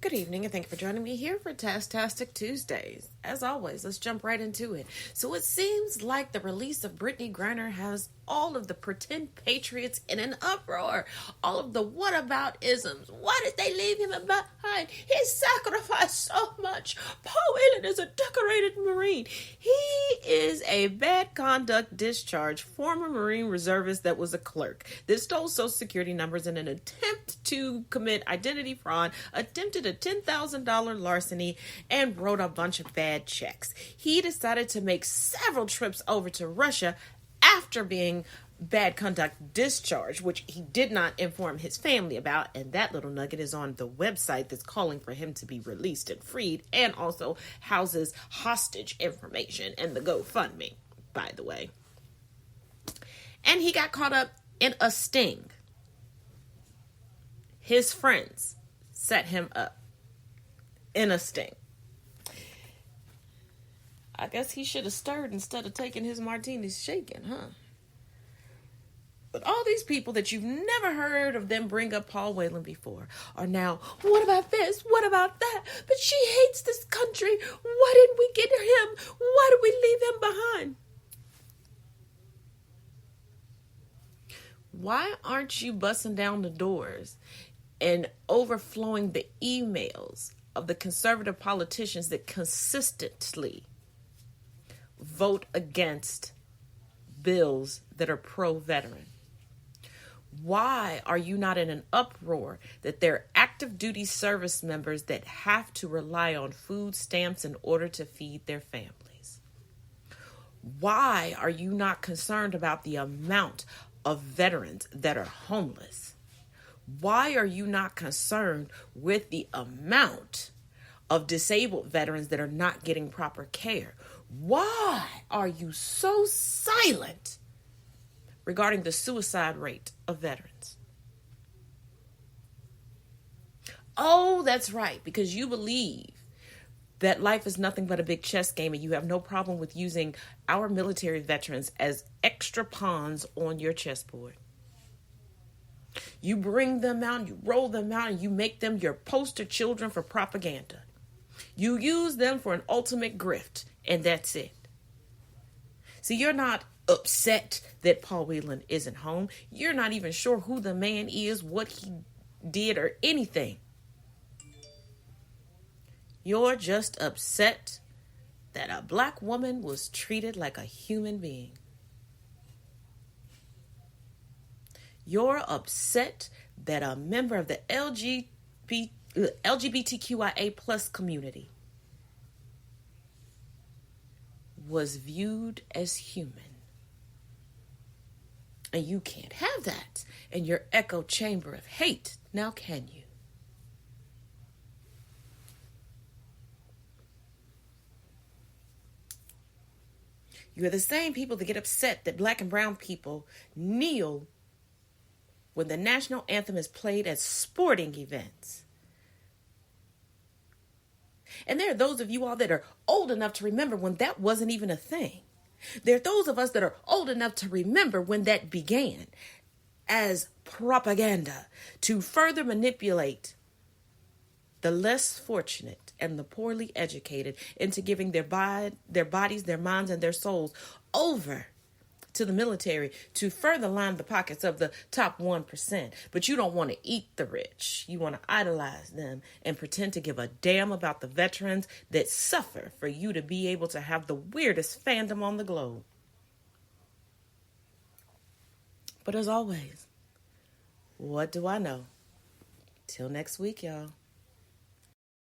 Good evening, and thank you for joining me here for Tastastic Tuesdays. As always, let's jump right into it. So it seems like the release of Brittany Griner has all of the pretend patriots in an uproar. All of the what about isms. Why did they leave him behind? He sacrificed so much. Paul Whelan is a decorated Marine. He is a bad conduct discharge former Marine reservist that was a clerk that stole Social Security numbers in an attempt to commit identity fraud, attempted a $10,000 larceny, and wrote a bunch of bad checks. He decided to make several trips over to Russia after being bad conduct discharged, which he did not inform his family about, and that little nugget is on the website that's calling for him to be released and freed, and also houses hostage information and the GoFundMe, by the way. And he got caught up in a sting. His friends set him up in a sting. I guess he should have stirred instead of taking his martinis shaken, huh? But all these people that you've never heard of them bring up Paul Whelan before are now, what about this? What about that? But she hates this country. Why didn't we get him? Why did we leave him behind? Why aren't you busting down the doors and overflowing the emails of the conservative politicians that consistently vote against bills that are pro-veteran? Why are you not in an uproar that there are active duty service members that have to rely on food stamps in order to feed their families? Why are you not concerned about the amount of veterans that are homeless? Why are you not concerned with the amount of disabled veterans that are not getting proper care? Why are you so silent regarding the suicide rate of veterans? Oh, that's right, because you believe that life is nothing but a big chess game and you have no problem with using our military veterans as extra pawns on your chessboard. You bring them out, you roll them out, and you make them your poster children for propaganda. You use them for an ultimate grift, and that's it. See, you're not upset that Paul Whelan isn't home. You're not even sure who the man is, what he did, or anything. You're just upset that a black woman was treated like a human being. You're upset that a member of the LGBTQIA plus community was viewed as human. And you can't have that in your echo chamber of hate, now can you? You're the same people that get upset that black and brown people kneel when the national anthem is played at sporting events. And there are those of you all that are old enough to remember when that wasn't even a thing. There are those of us that are old enough to remember when that began as propaganda to further manipulate the less fortunate and the poorly educated into giving their bodies, their minds, and their souls over to the military to further line the pockets of the top 1%. But you don't want to eat the rich. You want to idolize them and pretend to give a damn about the veterans that suffer for you to be able to have the weirdest fandom on the globe. But as always, what do I know? Till next week, y'all.